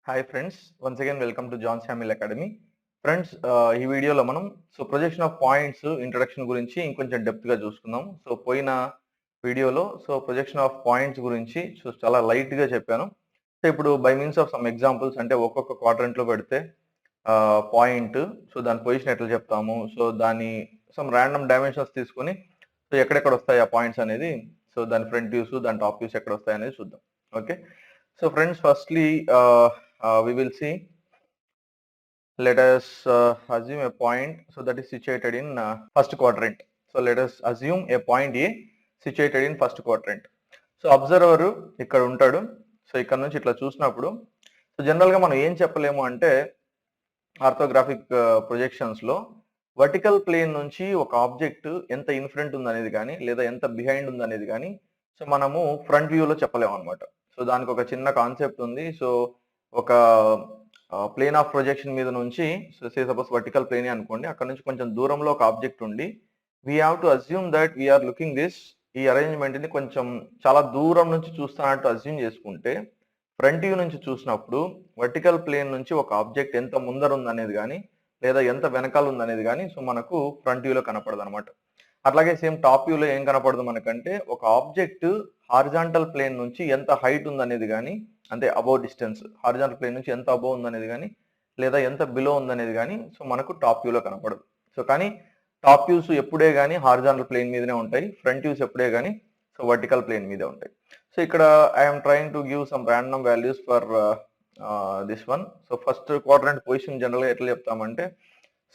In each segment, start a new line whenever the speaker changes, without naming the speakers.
Hi friends, once again welcome to John Samuel academy. Friends, ఈ వీడియోలో మనం projection of points introduction గురించి ఇంకొంచెం డెప్త్గా చూసుకుందాం. పోయిన వీడియోలో ప్రొజెక్షన్ ఆఫ్ పాయింట్స్ గురించి చాలా లైట్గా చెప్పాను. ఇప్పుడు by means of some examples, అంటే ఒక్కొక్క క్వాడ్రంట్లో పెడితే పాయింట్, దాని పొజిషన్ ఎట్లా చెప్తాము, దాని సమ్ ర్యాండమ్ డైమెన్షన్స్ తీసుకొని ఎక్కడెక్కడ వస్తాయి ఆ పాయింట్స్ అనేది, దాని ఫ్రంట్ వ్యూస్, దాని టాప్ వ్యూస్ ఎక్కడ వస్తాయి అనేది చూద్దాం. Okay, friends, firstly we will see, let us assume a point that is situated in first quadrant. Let us assume a point A situated in first quadrant. Observer ఇక్కడ ఉంటాడు. ఇక్కడ నుంచి ఇట్లా చూసినప్పుడు జనరల్ గా మనం ఏం చెప్పలేము అంటే, ఆర్థోగ్రాఫిక్ ప్రొజెక్షన్స్ లో వర్టికల్ ప్లేన్ నుంచి ఒక ఆబ్జెక్ట్ ఎంత ఇన్ఫ్రంట్ ఉందనేది కానీ లేదా ఎంత బిహైండ్ ఉందనేది కానీ మనము ఫ్రంట్ వ్యూలో చెప్పలేము అనమాట. దానికి ఒక చిన్న కాన్సెప్ట్ ఉంది. ఒక ప్లేన్ ఆఫ్ ప్రొజెక్షన్ మీద నుంచి, సపోజ్ వర్టికల్ ప్లేన్ అనుకోండి, అక్కడ నుంచి కొంచెం దూరంలో ఒక ఆబ్జెక్ట్ ఉండి we have to assume that we are looking this, ఈ అరేంజ్మెంట్ ని కొంచెం చాలా దూరం నుంచి చూస్తున్నట్టు అజ్యూమ్ చేసుకుంటే, ఫ్రంట్ వ్యూ నుంచి చూసినప్పుడు వర్టికల్ ప్లేన్ నుంచి ఒక ఆబ్జెక్ట్ ఎంత ముందర ఉందనేది కానీ లేదా ఎంత వెనకాల ఉందనేది కానీ మనకు ఫ్రంట్ వ్యూలో కనపడదు అనమాట. అట్లాగే సేమ్ టాప్ వ్యూలో ఏం కనపడదు మనకంటే, ఒక ఆబ్జెక్ట్ హారిజాంటల్ ప్లేన్ నుంచి ఎంత హైట్ ఉందనేది కానీ, అంటే అబౌవ్ డిస్టెన్స్, హారిజాంటల్ ప్లేన్ నుంచి ఎంత అబౌవ్ ఉందనేది కానీ లేదా ఎంత బిలో ఉందనేది కానీ మనకు టాప్ వ్యూలో కనపడదు. కానీ టాప్ వ్యూస్ ఎప్పుడే కానీ హారిజాంటల్ ప్లేన్ మీదనే ఉంటాయి, ఫ్రంట్ వ్యూస్ ఎప్పుడే కానీ వర్టికల్ ప్లేన్ మీదే ఉంటాయి. ఇక్కడ I'm trying to give some random values for this one. First quadrant position జనరల్గా ఎట్లా చెప్తామంటే,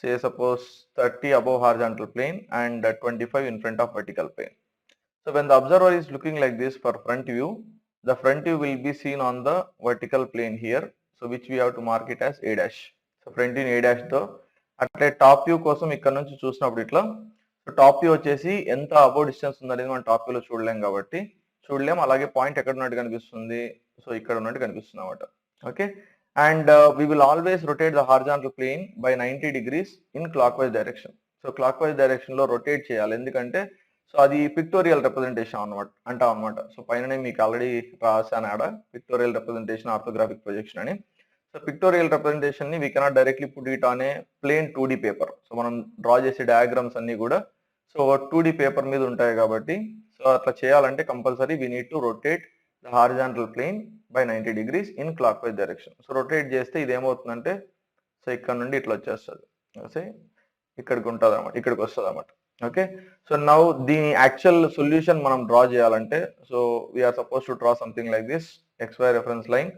say suppose 30 above horizontal plane and 25 in front of vertical plane. When the observer is looking like this for front view, the front view will be seen on the vertical plane here, which we have to mark it as A dash. Front view A dash తో, అట్లే top view కోసం ఇక్కడ నుంచి చూసినప్పుడు ఇట్లా top view వచ్చేసి ఎంత above distance ఉందనేది మనం టాప్ వ్యూలో చూడలేం కాబట్టి చూడలేం. అలాగే పాయింట్ ఎక్కడ ఉన్నట్టు కనిపిస్తుంది, ఇక్కడ ఉన్నట్టు కనిపిస్తుంది అన్నమాట. Okay, and we will always rotate the horizontal plane by 90 degrees in clockwise direction. Clockwise direction లో రొటేట్ చేయాలి, ఎందుకంటే అది పిక్టోరియల్ రిప్రజెంటేషన్ అనమాట. పైన మీకు ఆల్రెడీ రాశాను ఆడ, పిక్టోరియల్ రిప్రజెంటేషన్ ఆర్థోగ్రాఫిక్ ప్రొజెక్షన్ అని. పిక్టోరియల్ రిప్రజెంటేషన్ ని we cannot directly put it on a plane 2D paper. మనం డ్రా చేసే డయాగ్రామ్స్ అన్ని కూడా 2D పేపర్ మీద ఉంటాయి కాబట్టి అట్లా చేయాలంటే compulsory we need to rotate the horizontal plane by 90 degrees in clock wise direction. Rotate చేస్తే ఇది ఏమవుతుందంటే, ఇక్కడ నుండి ఇట్లా వచ్చేస్తుంది, ఇక్కడికి ఉంటుంది అనమాట, ఇక్కడికి వస్తుంది అనమాట. ఓకే, నౌ దీని యాక్చువల్ సొల్యూషన్ మనం డ్రా చేయాలంటే, we are suppose to draw something like this XY reference line.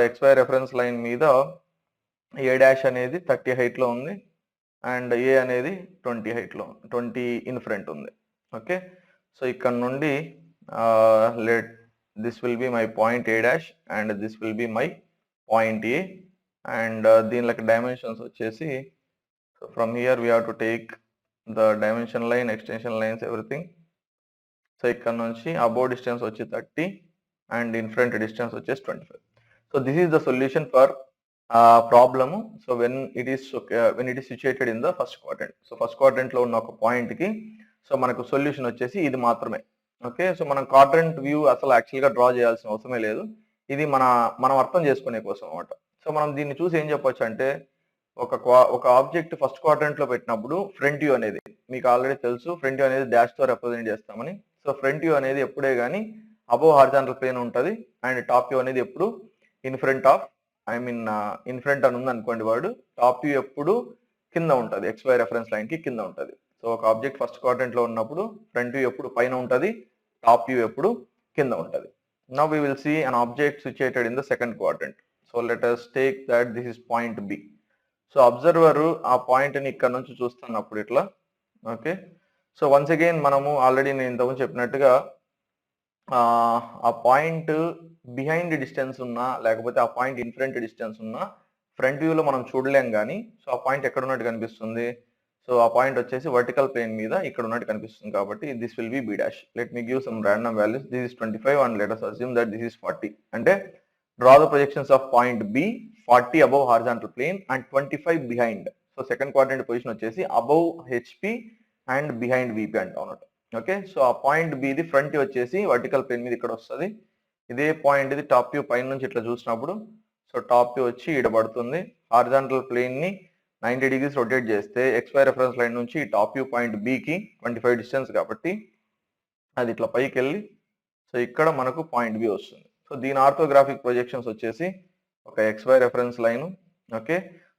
XY reference line మీద ఏ డాష్ అనేది 30 హైట్ లో ఉంది అండ్ ఏ అనేది 20 హైట్ లో, 20 ఇన్ ఫ్రంట్ ఉంది. ఓకే, ఇక్కడ నుండి let this will be my point A dash and this will be my point A, and దీనికి dimensions వచ్చేసి, from here we have to take the dimension line, extension lines, everything. ఇక్కడ నుంచి above distance వచ్చి 30 and in front distance వచ్చేసి 25. This is the solution for problem. When it is situated in the first quadrant. First quadrant లో ఉన్న ఒక point కి మనకు solution వచ్చేసి ఇది మాత్రమే. ఓకే, మనం క్వాడ్రంట్ వ్యూ అసలు యాక్చువల్గా డ్రా చేయాల్సిన అవసరమే లేదు, ఇది మనం అర్థం చేసుకునే కోసం అనమాట. మనం దీన్ని చూసి ఏం చెప్పొచ్చు అంటే, ఒక ఆబ్జెక్ట్ ఫస్ట్ క్వాడ్రంట్ లో పెట్టినప్పుడు ఫ్రంట్ వ్యూ అనేది మీకు ఆల్రెడీ తెలుసు, ఫ్రంట్ వ్యూ అనేది డాష్ తో రిప్రజెంట్ చేస్తామని. ఫ్రంట్ వ్యూ అనేది ఎప్పుడే కానీ అబోవ్ హారిజాంటల్ ప్లేన్ ఉంటుంది అండ్ టాప్ వ్యూ అనేది ఎప్పుడు in front of, in front అని ఉంది అనుకోండి వాడు, టాప్ వ్యూ ఎప్పుడు కింద ఉంటుంది, XY రెఫరెన్స్ లైన్ కి కింద ఉంటుంది. ఒక ఆబ్జెక్ట్ ఫస్ట్ క్వాడ్రంట్ లో ఉన్నప్పుడు ఫ్రంట్ వ్యూ ఎప్పుడు పైన ఉంటుంది, టాప్ వ్యూ ఎప్పుడు కింద ఉంటుంది. Now we will see an object situated in the second quadrant. Let us take that this is point B. Observer ఆ పాయింట్ ని ఇక్కడ నుంచి చూస్తున్నప్పుడు ఇట్లా. ఓకే, వన్స్ అగైన్ మనము ఆల్రెడీ నేను ఇంతకుముందు చెప్పినట్టుగా ఆ పాయింట్ బిహైండ్ డిస్టెన్స్ ఉన్నా లేకపోతే ఆ పాయింట్ ఇన్ ఫ్రంట్ డిస్టెన్స్ ఉన్నా ఫ్రంట్ వ్యూలో మనం చూడలేం కానీ ఆ పాయింట్ ఎక్కడ ఉన్నట్టు కనిపిస్తుంది, ఆ పాయింట్ వచ్చేసి వర్టికల్ ప్లేన్ మీద ఇక్కడ ఉన్నట్టు కనిపిస్తుంది కాబట్టి this will be B dash. Let me give some random values. This is 25 and let us assume that this is 40. అంటే draw the projections of point B, 40 above horizontal plane and 25 behind. Second quadrant position వచ్చేసి above HP and behind VP అంటాం అన్నట్టు. Okay, ఆ point B the front వచ్చేసి vertical plane మీద ఇక్కడ వస్తుంది. ఇదే పాయింట్ ఇది టాప్ వ్యూ పైన నుంచి ఇట్లా చూసినప్పుడు సో టాప్ వ్యూ వచ్చి ఈడ పడుతుంది. హారిజాంటల్ ప్లేన్ని 90 డిగ్రీస్ రొటేట్ చేస్తే XY రెఫరెన్స్ లైన్ నుంచి టాప్ వ్యూ పాయింట్ బికి 25 డిస్టెన్స్ కాబట్టి అది ఇట్లా పైకి వెళ్ళి సో ఇక్కడ మనకు పాయింట్ బి వస్తుంది. సో దీని ఆర్థోగ్రాఫిక్ ప్రొజెక్షన్స్ వచ్చేసి ఒక XY reference line. Okay,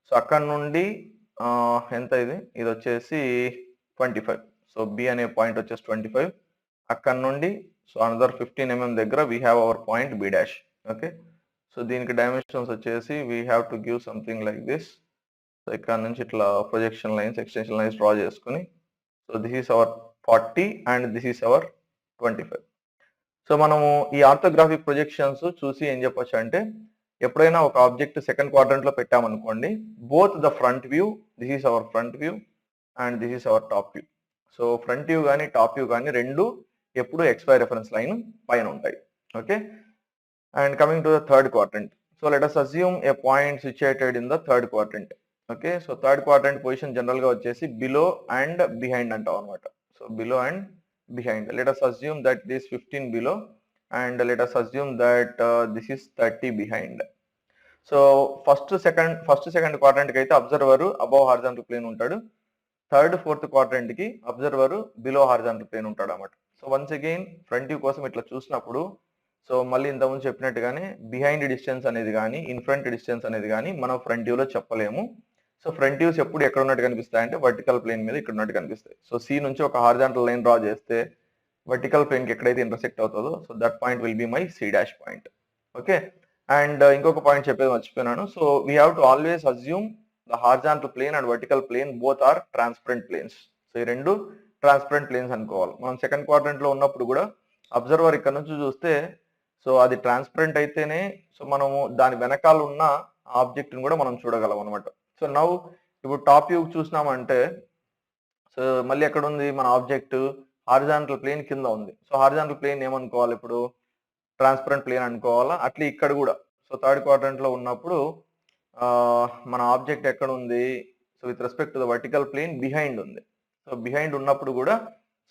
so అక్కడ నుండి ఎంత ఇది వచ్చేసి 25. సో బి అనే పాయింట్ వచ్చేసి 25. అక్కడ నుండి సో అనదర్ 15 mm దగ్గర we have our point B dash. Okay, so దీనికి డైమెన్షన్స్ వచ్చేసి we have to give something like this. So ఇక్కడ నుంచి ఇట్లా projection lines, extension lines draw చేసుకుని so this is our 40 and this is our 25. So మనము ఈ orthographic projections చూసి ఏం చెప్పొచ్చు అంటే, ఎప్పుడైనా ఒక ఆబ్జెక్ట్ సెకండ్ క్వాడ్రంట్ లో పెట్టామనుకోండి, both the front view, this is hour front view and this is our top view. So front view కానీ టాప్ వ్యూ కానీ రెండు ఎప్పుడు XY రెఫరెన్స్ లైన్ పైన ఉంటాయి. Okay, and coming to the third quadrant. So let us assume a point situated in the third quadrant. Okay, so third quadrant position general గా వచ్చేసి below and behind అంటాం అనమాట. So below and behind. Let us assume that this 15 below and let us assume that this is 30 behind. So first second quadrant ki aithe observer above horizontal plane untadu, third fourth quadrant ki observer below horizontal plane untadu anamata. So once again front view kosam itla chusinapudu so malli inta mundu cheppinattugaane behind distance anedi gaani in front distance anedi gaani మనం front view లో చెప్పలేము. So front views ఎప్పుడు ఎక్కడ ఉన్నట్టు కనిపిస్తాయి అంటే vertical plane మీద ఇక్కడ ఉన్నట్టు కనిపిస్తాయి. సో సి నుంచి ఒక హారిజాంటల్ లైన్ డ్రా చేస్తే వర్టికల్ ప్లేన్ కి ఎక్కడైతే ఇంటర్సెక్ట్ అవుతుందో so that point will be my C dash point. Okay, and ఇంకొక పాయింట్ చెప్పేది మర్చిపోయినాను. So we have to always assume the horizontal plane and vertical plane both are transparent planes. So ఈ రెండు transparent planes అనుకోవాలి. మనం second quadrant లో ఉన్నప్పుడు కూడా అబ్జర్వర్ ఇక్కడ నుంచి చూస్తే సో అది ట్రాన్స్పరెంట్ అయితేనే సో మనము దాని వెనకాల ఉన్న ఆబ్జెక్ట్ ని కూడా మనం చూడగలం అనమాట. సో నౌ ఇప్పుడు టాప్ వ్యూ చూసినామంటే సో మళ్ళీ ఎక్కడ ఉంది మన ఆబ్జెక్ట్, హారిజాంటల్ ప్లేన్ కింద ఉంది. సో హారిజాంటల్ ప్లేన్ ఏమనుకోవాలి ఇప్పుడు, ట్రాన్స్పరెంట్ ప్లేన్ అనుకోవాలా. అట్లా ఇక్కడ కూడా సో థర్డ్ క్వాడ్రంట్ లో ఉన్నప్పుడు మన ఆబ్జెక్ట్ ఎక్కడ ఉంది, so with respect to the vertical plane behind ఉంది. సో బిహైండ్ ఉన్నప్పుడు కూడా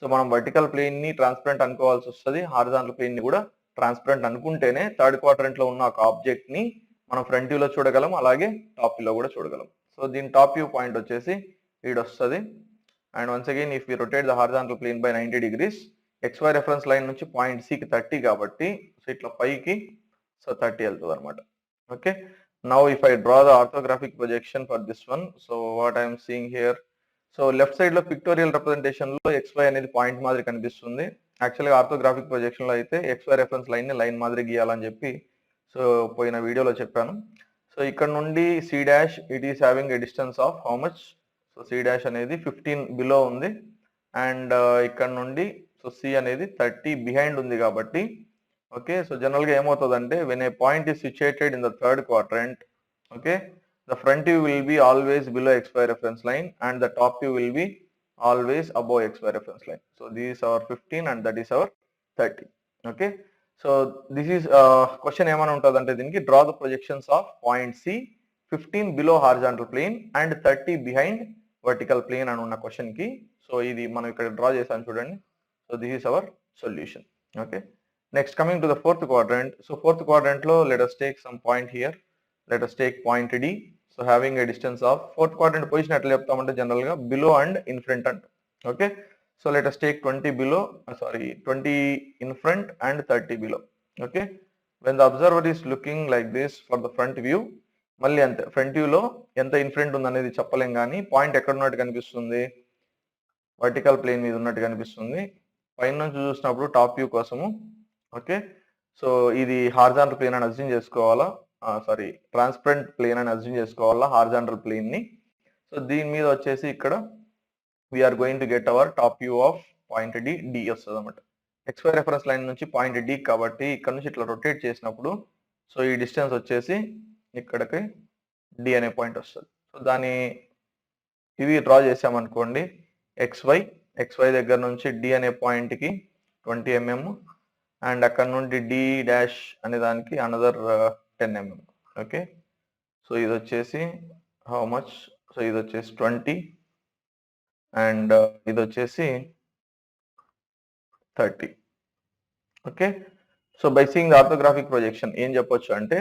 సో మనం వర్టికల్ ప్లేన్ ని ట్రాన్స్పరెంట్ అనుకోవాల్సి వస్తుంది, హారిజాంటల్ ప్లేన్ ని కూడా ట్రాన్స్పరెంట్ అనుకుంటేనే థర్డ్ క్వాడ్రంట్ లో ఉన్న ఒక ఆబ్జెక్ట్ ని మనం ఫ్రంట్ వ్యూలో చూడగలం, అలాగే టాప్ వ్యూలో కూడా చూడగలం. సో దీని టాప్ వ్యూ పాయింట్ వచ్చేసి ఈడ వస్తుంది. And once again if you rotate the horizontal plane by 90 degrees, XY reference line నుంచి పాయింట్ సికి 30 కాబట్టి సో ఇట్లా పైకి సో 30 వెళ్తుంది అనమాట. Okay, now if I draw the orthographic projection for this one, so what I'm seeing here, so left side లో pictorial representation లో XY అనేది పాయింట్ మాదిరి కనిపిస్తుంది. యాక్చువల్గా ఆర్థోగ్రాఫిక్ ప్రొజెక్షన్ లో అయితే XY రెఫరెన్స్ లైన్ ని లైన్ మాదిరి గీయాలని చెప్పి సో పోయిన వీడియోలో చెప్పాను. సో ఇక్కడ నుండి C dash it is having a distance of how much, so C dash అనేది 15 బిలో ఉంది అండ్ ఇక్కడ నుండి సో సి అనేది 30 బిహైండ్ ఉంది కాబట్టి ఓకే, సో జనరల్ గా ఏమవుతుందంటే when a point is situated in the third quadrant, okay, the front view will be always below XY reference line and the top view will be always above XY reference line. So this is our 15 and that is our 30. Okay, so this is question ఏమైనా ఉంటుంది అంటే దీనికి draw the projections of point C 15 below horizontal plane and 30 behind vertical plane అని ఉన్న question కి so ఇది మనం ఇక్కడ డ్రా చేసాను చూడండి. So this is our solution. Okay, next coming to the fourth quadrant. So fourth quadrant లో let us take some point here, let us take point D. So having a distance of, fourth quadrant position ఎట్లా చెప్తామంటే general గా below and in front అంట. Okay, so let us take 20 below, 20 in front and 30 below. Okay, when the observer is looking like this for the front view, మళ్ళీ అంతే front వ్యూలో ఎంత in front ఉంది అనేది చెప్పలేం, కానీ పాయింట్ ఎక్కడ ఉన్నట్టు కనిపిస్తుంది, వర్టికల్ ప్లేన్ మీద ఉన్నట్టు కనిపిస్తుంది. పైన నుంచి చూసినప్పుడు టాప్ వ్యూ కోసము ఓకే, సో ఇది హారిజాంటల్ ప్లేన్ అని అజ్యూమ్ చేసుకోవాలా, ట్రాన్స్పరెంట్ ప్లేన్ అని అజ్యూమ్ చేసుకోవాలా హారిజాంటల్ ప్లేన్ ని. సో దీని మీద వచ్చేసి ఇక్కడ we are going to get our top view of point D వస్తుంది అనమాట. XY రెఫరెన్స్ లైన్ నుంచి పాయింట్ D కాబట్టి ఇక్కడ నుంచి ఇట్లా రొటేట్ చేసినప్పుడు సో ఈ డిస్టెన్స్ వచ్చేసి ఇక్కడికి D అనే పాయింట్ వస్తుంది. సో దాని ఇది డ్రా చేసామనుకోండి, XY దగ్గర నుంచి D అనే పాయింట్ కి 20 mm అండ్ అక్కడ నుండి D డాష్ అనే దానికి అనదర్ 10 mm. ఓకే, సో ఇది వచ్చేసి హౌ మచ్, సో ఇది వచ్చేసి 20 అండ్ ఇది వచ్చేసి 30. Okay, so by seeing the orthographic projection ఏం చెప్పొచ్చు అంటే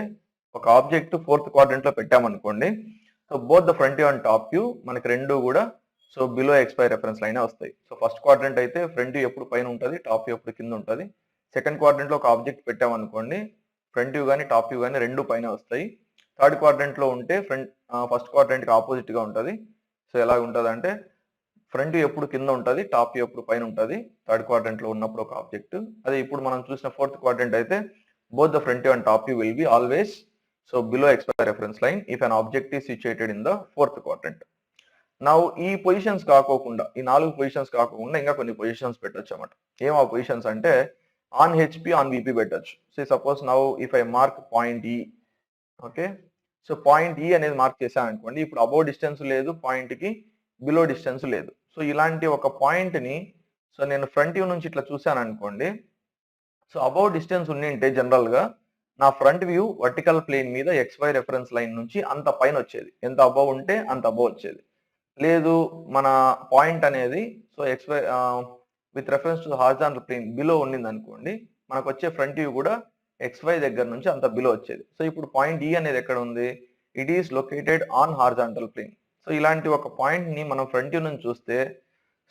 ఒక ఆబ్జెక్ట్ ఫోర్త్ క్వాడ్రంట్ లో పెట్టామనుకోండి, so both the front view and top view మనకి రెండు కూడా so below XY reference line వస్తాయి. సో ఫస్ట్ క్వాడ్రంట్ అయితే ఫ్రంట్ వ్యూ ఎప్పుడు పైన ఉంటుంది, టాప్ వ్యూ ఎప్పుడు కింద ఉంటుంది. సెకండ్ క్వాడ్రంట్ లో ఒక ఆబ్జెక్ట్ పెట్టామనుకోండి, ఫ్రంట్ వ్యూ కానీ టాప్ వ్యూ కానీ రెండు పైన వస్తాయి. థర్డ్ క్వాడ్రంట్ లో ఉంటే ఫస్ట్ క్వాడ్రంట్ కి ఆపోజిట్ గా ఉంటుంది. సో ఎలా ఉంటుంది అంటే ఫ్రంట్ వ్యూ ఎప్పుడు కింద ఉంటుంది, టాప్ వ్యూ ఎప్పుడు పైన ఉంటుంది థర్డ్ క్వాడ్రంట్ లో ఉన్నప్పుడు ఒక ఆబ్జెక్ట్. అదే ఇప్పుడు మనం చూసిన ఫోర్త్ క్వాడ్రంట్ అయితే both the front view and top view will be always so below XY reference line if an object is situated in the fourth quadrant. Now ఈ పొజిషన్స్ కాకోకుండా, ఈ 4 పొజిషన్స్ కాకుండా ఇంకా కొన్ని పొజిషన్స్ పెట్టొచ్చు అన్నమాట. ఏం ఆ పొజిషన్స్ అంటే ఆన్ హెచ్పి ఆన్ విపి పెట్టొచ్చు. So suppose now if I mark point E, okay, so point ఈ అనేది మార్క్ చేశాను అనుకోండి, ఇప్పుడు అబౌవ్ డిస్టెన్స్ లేదు, పాయింట్ కి బిలో డిస్టెన్స్ లేదు. సో ఇలాంటి ఒక పాయింట్ ని సో నేను ఫ్రంట్ వ్యూ నుంచి ఇట్లా చూశాను అనుకోండి, సో అబౌవ్ డిస్టెన్స్ ఉండింటే జనరల్ గా నా ఫ్రంట్ వ్యూ వర్టికల్ ప్లేన్ మీద XY రెఫరెన్స్ లైన్ నుంచి అంత పైన వచ్చేది. ఎంత అబౌవ్ ఉంటే అంత అబౌవ్ వచ్చేది. లేదు మన పాయింట్ అనేది so XY with reference to horizontal plane below ఉండింది అనుకోండి, మనకు వచ్చే ఫ్రంట్ వ్యూ కూడా XY దగ్గర నుంచి అంత బిలో వచ్చేది. సో ఇప్పుడు పాయింట్ ఈ అనేది ఎక్కడ ఉంది, it is located on horizontal plane. So ఇలాంటి ఒక పాయింట్ ని మనం ఫ్రంట్ వ్యూ నుంచి చూస్తే,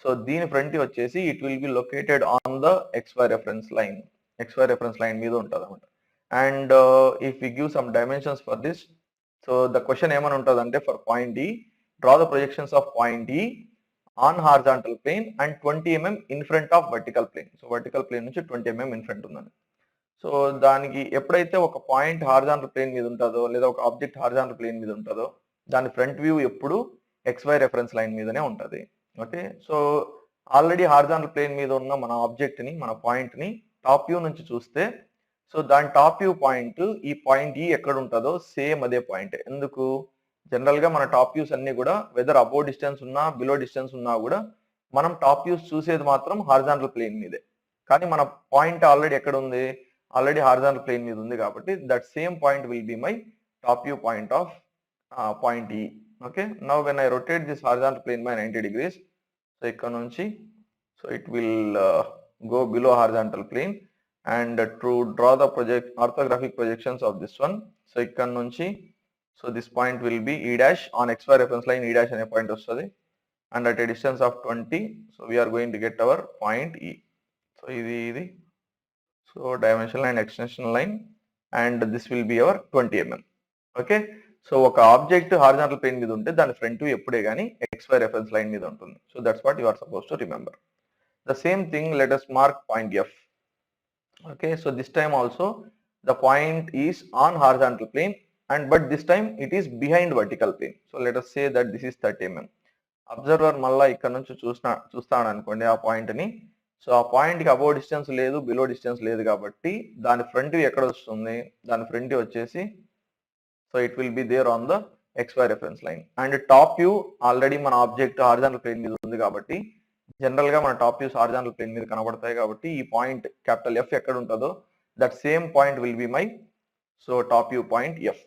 సో దీని ఫ్రంట్ వ్యూ వచ్చేసి it will be located on the XY reference line. XY reference line మీద ఉంటుంది అనమాట. And if we give some dimensions for this, so the question ఏమని ఉంటుంది అంటే for point E draw the projections of point E on horizontal plane and 20 mm in front of vertical plane. So vertical plane నుంచి 20 mm in front ఉందని. So దానికి ఎప్పుడైతే ఒక point horizontal plane మీద ఉంటుందో లేదా ఒక ఆబ్జెక్ట్ హారిజాంటల్ ప్లేన్ మీద ఉంటుందో దాని ఫ్రంట్ వ్యూ ఎప్పుడు XY రెఫరెన్స్ లైన్ మీదనే ఉంటుంది. Okay, so already horizontal plane మీద ఉన్న మన ఆబ్జెక్ట్ ని, మన పాయింట్ ని టాప్ వ్యూ నుంచి చూస్తే, సో దాని టాప్ వ్యూ పాయింట్ ఈ పాయింట్ ఈ ఎక్కడ ఉంటుందో సేమ్ అదే పాయింట్. ఎందుకు, జనరల్ గా మన టాప్ వ్యూస్ అన్ని కూడా వెదర్ అబౌవ్ డిస్టెన్స్ ఉన్నా బిలో డిస్టెన్స్ ఉన్నా కూడా మనం టాప్ వ్యూస్ చూసేది మాత్రం హారిజాంటల్ ప్లేన్ మీదే. కానీ మన పాయింట్ ఆల్రెడీ ఎక్కడ ఉంది, ఆల్రెడీ హారిజాంటల్ ప్లేన్ మీద ఉంది కాబట్టి that same point will be my top view point of point E. Okay, now when I rotate this horizontal plane by 90 degrees, so ఇక్కడ నుంచి so it will go below horizontal plane and to draw the orthographic projections of this one. So ikkada nunchi so this point will be E dash on XY reference line. E dash ane point vastadi and at a distance of 20, so we are going to get our point E. So idi so dimension line, extension line, and this will be our 20 mm. Okay, so oka object horizontal plane మీద ఉంటే దాని front view ఎప్పుడే గానీ XY reference line మీద ఉంటుంది. So that's what you are supposed to remember. The same thing, let us mark point F. Okay, so this time also the point is on horizontal plane and but this time it is behind vertical plane. So let us say that this is 30 mm. Observer మళ్ళా ఇక్కడ నుంచి చూస్తాను అనుకోండి ఆ point ని. So ఆ point కి above distance లేదు, బిలో డిస్టెన్స్ లేదు కాబట్టి దాని ఫ్రంట్ వ్యూ ఎక్కడ వస్తుంది, దాని ఫ్రంట్ వ్యూ వచ్చేసి so it will be there on the XY reference line. And top view already మన ఆబ్జెక్ట్ హారిజాంటల్ ప్లేన్ మీద ఉంది కాబట్టి జనరల్ గా మన టాప్ వ్యూస్ హారిజాంటల్ ప్లేన్ మీద కనబడతాయి కాబట్టి ఈ పాయింట్ క్యాపిటల్ F ఎక్కడ ఉంటుందో that same point will be my so top view point F.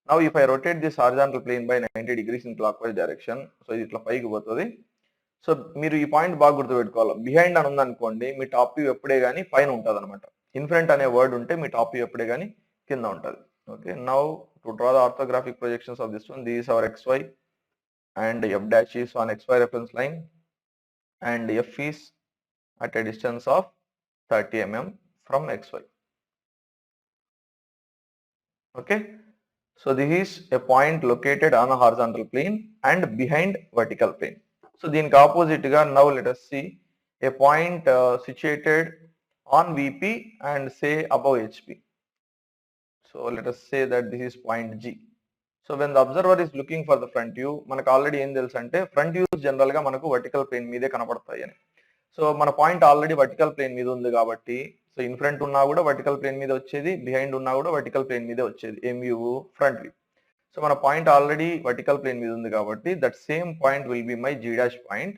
Now if I rotate this horizontal plane by 90 degrees in clock wise direction, so ఇది ఇట్లా పైకి పోతుంది. సో మీరు ఈ పాయింట్ బాగా గుర్తుపెట్టుకోవాలి. బిహైండ్ అని ఉందనుకోండి మీ టాప్ వ్యూ ఎప్పుడే కానీ పైన ఉంటుంది అనమాట. ఇన్ ఫ్రంట్ అనే వర్డ్ ఉంటే మీ టాప్ వ్యూ ఎప్పుడే కానీ కింద ఉంటుంది. Okay, now to draw the orthographic projections of this one, this is hour XY and F dash is on XY reference line and F is at a distance of 30 mm from XY. Okay, so this is a point located on a horizontal plane and behind vertical plane. So దీనికి opposite గా now let us see a point situated on VP and say above HP. So let us say that this is point G. So when the observer is looking for the front view, మనకు already ఏం తెలుసు అంటే front views general గా మనకు vertical plane మీదే కనపడతాయి అని. So మన పాయింట్ ఆల్రెడీ వర్టికల్ ప్లేన్ మీద ఉంది కాబట్టి సో ఇన్ ఫ్రంట్ ఉన్నా కూడా వర్టికల్ ప్లేన్ మీద వచ్చేది, బిహైండ్ ఉన్నా కూడా వర్టికల్ ప్లేన్ మీదే వచ్చేది. ఏం వ్యూ, ఫ్రంట్ వ్యూ. సో మన పాయింట్ ఆల్రెడీ వర్టికల్ ప్లేన్ మీద ఉంది కాబట్టి that same point will be my G dash point.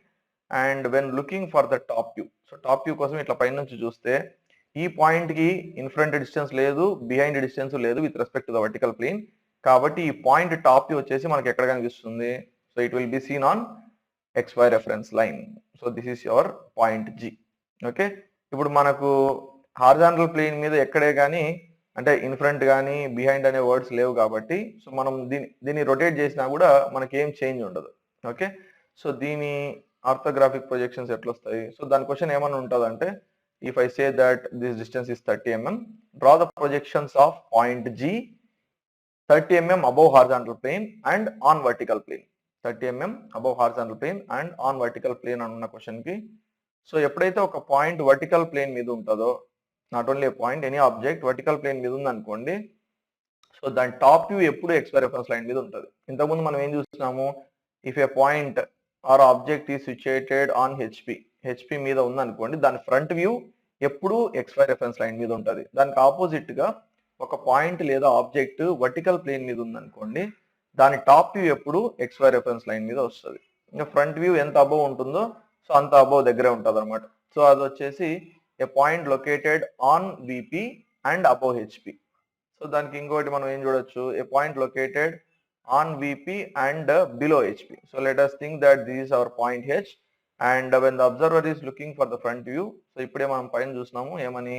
And when looking for the top view, so top view కోసం ఇట్లా పైన నుంచి చూస్తే ఈ పాయింట్ కి ఇన్ ఫ్రంట్ డిస్టెన్స్ లేదు, బిహైండ్ డిస్టెన్స్ లేదు with respect to the vertical plane. కాబట్టి ఈ పాయింట్ టాప్ వ్యూ వచ్చేసి మనకి ఎక్కడ కనిపిస్తుంది, so it will be seen on XY reference line. So this is your point G. Okay, ఇప్పుడు మనకు హారిజాంటల్ ప్లేన్ మీద ఎక్కడే కానీ అంటే ఇన్ ఫ్రంట్ కానీ బిహైండ్ అనే వర్డ్స్ లేవు కాబట్టి సో మనం దీన్ని రొటేట్ చేసినా కూడా మనకి ఏం చేంజ్ ఉండదు. ఓకే, సో దీని ఆర్థోగ్రాఫిక్ ప్రొజెక్షన్స్ ఎట్లా వస్తాయి? సో దాని క్వశ్చన్ ఏమన్నా ఉంటుందంటే, if I say that this distance is 30 mm, draw the projections of point G 30 mm above horizontal plane and on vertical plane. 30 mm above horizontal plane and on vertical plane అన్న question కి so ఎప్పుడైతే ఒక point vertical plane మీద ఉంటుందో, not only a point, any object vertical plane మీద ఉంది అనుకోండి, so దాని టాప్ వ్యూ ఎప్పుడు XY రెఫరెన్స్ లైన్ మీద ఉంటుంది. ఇంతకుముందు మనం ఏం చూస్తున్నాము, if a point or object is situated on HP మీద ఉందనుకోండి, దాని ఫ్రంట్ వ్యూ ఎప్పుడు XY రెఫరెన్స్ లైన్ మీద ఉంటుంది. దానికి ఆపోజిట్ గా ఒక పాయింట్ లేదా ఆబ్జెక్ట్ వర్టికల్ ప్లేన్ మీద ఉందనుకోండి, దాని టాప్ వ్యూ ఎప్పుడు XY రెఫరెన్స్ లైన్ మీద వస్తుంది. ఇంకా ఫ్రంట్ వ్యూ ఎంత అబోవ్ ఉంటుందో సో అంత అబోవ్ దగ్గరే ఉంటుంది అనమాట. సో అది వచ్చేసి a point located on VP and above HP. So దానికి ఇంకోటి మనం ఏం చూడొచ్చు, a point located on VP and below HP. So let us think that this is our point H and when the observer is looking for the front view. So ఇప్పుడే మనం పైన చూసినాము ఏమని,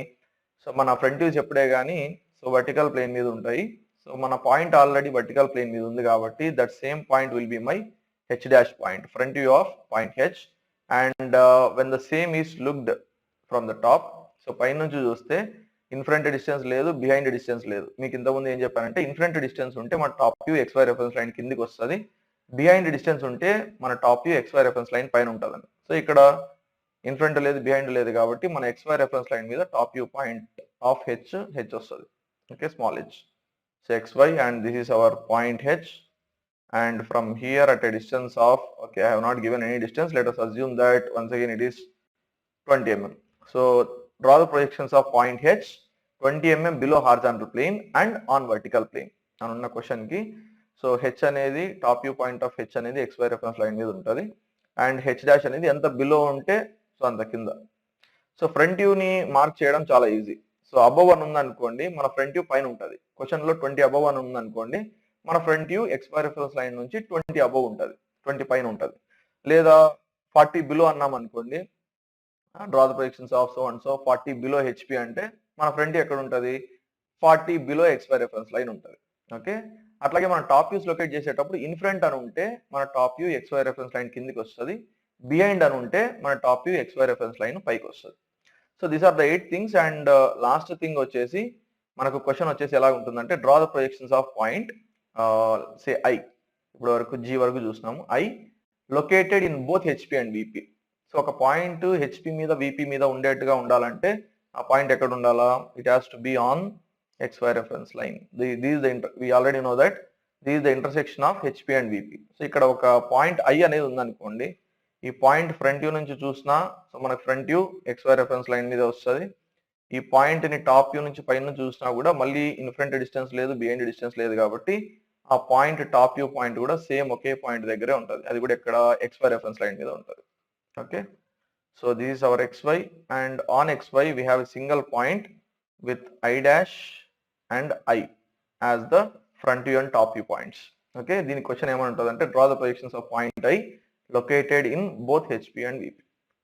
సో మన ఫ్రంట్ వ్యూస్ ఎప్పుడే కానీ so vertical plane మీద ఉంటాయి. సో మన పాయింట్ ఆల్రెడీ వర్టికల్ ప్లేన్ మీద ఉంది కాబట్టి that same point will be my H dash point, front view of point H. And when the same is looked from the top, so పైన నుంచి చూస్తే in front distance లేదు, behind distance లేదు. మీకు ఇంతకుముందు ఏం చెప్పానంటే, ఇన్ ఫ్రంట్ డిస్టెన్స్ ఉంటే మన top view XY reference line కిందికి వస్తుంది, బిహైండ్ డిస్టెన్స్ ఉంటే మన top view XY reference line పైన ఉంటుందని. సో ఇక్కడ ఇన్ ఫ్రంట్ లేదు, బిహైండ్ లేదు కాబట్టి మన XY రెఫరెన్స్ లైన్ మీద top view point of H వస్తుంది. Okay, small h. So XY and this is our point H, and from here at a distance of, okay, I have not given any distance, let us assume that once again it is 20 mm. So draw the projections of point H 20 mm below horizontal plane and on vertical plane అనున్న question కి. So H అనేది top view point of H అనేది XY reference line మీద ఉంటుంది and H dash అనేది ఎంత below ఉంటే so అంత కింద. సో ఫ్రంట్ వ్యూని మార్క్ చేయడం చాలా ఈజీ. సో అబవ్ అని ఉందనుకోండి, మన ఫ్రంట్ వ్యూ పైన ఉంటుంది. క్వశ్చన్ లో 20 అబవ్ అని ఉందనుకోండి, మన front view XY reference line నుంచి 20 అబవ్ ఉంటుంది, 20 పైన ఉంటుంది. లేదా 40 బిలో అన్నాం అనుకోండి, draw the projections of so and so 40 below HP అంటే మన ఫ్రంట్ ఎక్కడ ఉంటుంది, 40 బిలో XY రెఫరెన్స్ లైన్ ఉంటుంది. ఓకే, అట్లాగే మన టాప్ వ్యూస్ లొకేట్ చేసేటప్పుడు ఇన్ ఫ్రంట్ అని ఉంటే మన top view XY reference line కిందికి వస్తుంది, బిహైండ్ అని ఉంటే మన top view XY reference line పైకి వస్తుంది. So these are the 8 things. And last thing వచ్చేసి మనకు క్వశ్చన్ వచ్చేసి ఎలా ఉంటుందంటే, draw the projections of point say I, ఇప్పుడు వరకు G వరకు చూసినాము, I located in both HP and VP. So ఒక పాయింట్ హెచ్పి మీద విపి మీద ఉండేట్టుగా ఉండాలంటే ఆ పాయింట్ ఎక్కడ ఉండాలా, it has to be on XY reference line. We already know that this is the intersection of HP and VP. So ఇక్కడ ఒక పాయింట్ ఐ అనేది ఉందనుకోండి, ఈ పాయింట్ ఫ్రంట్ వ్యూ నుంచి చూసినా సో మనకు front view XY reference line మీద వస్తుంది. ఈ పాయింట్ ని టాప్ వ్యూ నుంచి పైన చూసినా కూడా మళ్ళీ ఇన్ ఫ్రంట్ డిస్టెన్స్ లేదు, బిహైండ్ డిస్టెన్స్ లేదు కాబట్టి ఆ పాయింట్ టాప్ వ్యూ పాయింట్ కూడా సేమ్ ఒకే పాయింట్ దగ్గరే ఉంటుంది, అది కూడా ఇక్కడ XY రెఫరెన్స్ లైన్ మీద ఉంటుంది. Okay, so this is hour XY and on XY we have a single point with I dash and I as the front view and top view points. Okay, దీని question ఏమని ఉంటుంది అంటే, draw the projections of point I located in both HP and VP.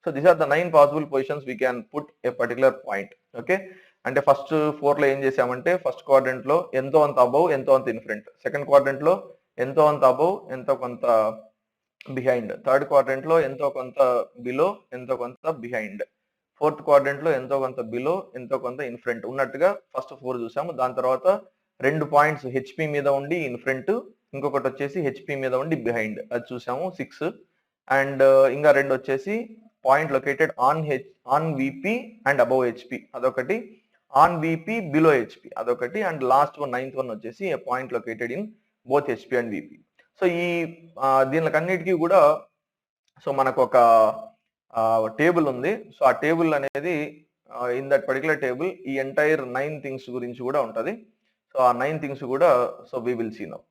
So these are the 9 possible positions we can put a particular point. Okay, అంటే first 4 లో ఏం చేసామంటే, first quadrant లో ఎంతో అంత అబౌవ్, ఎంతో అంత ఇన్ ఫ్రంట్. సెకండ్ క్వాడ్రంట్ లో ఎంతో అంత అబౌవ్, ఎంతో కొంత బిహైండ్. థర్డ్ క్వాడ్రంట్ లో ఎంతో కొంత బిలో, ఎంతో కొంత బిహైండ్. ఫోర్త్ క్వాడ్రంట్ లో ఎంతో కొంత బిలో, ఎంతో కొంత ఇన్ ఫ్రంట్ ఉన్నట్టుగా ఫస్ట్ 4 చూసాము. దాని తర్వాత 2 పాయింట్స్ హెచ్పి మీద ఉండి ఇన్ ఫ్రంట్, ఇంకొకటి వచ్చేసి హెచ్పి మీద ఉండి బిహైండ్, అది చూసాము 6. అండ్ ఇంకా 2 వచ్చేసి point located on VP and above HP అదొకటి, ఆన్ విపి బిలో హెచ్పి అదొకటి, అండ్ లాస్ట్ 9th వన్ వచ్చేసి a point located in both HP and VP. So ఈ దీనికన్నిటికీ కూడా సో మనకు ఒక టేబుల్ ఉంది. సో ఆ టేబుల్ అనేది ఇన్ దట్ పర్టికులర్ టేబుల్ ఈ ఎంటైర్ 9 థింగ్స్ గురించి కూడా ఉంటుంది. సో ఆ 9 థింగ్స్ కూడా so we will see now.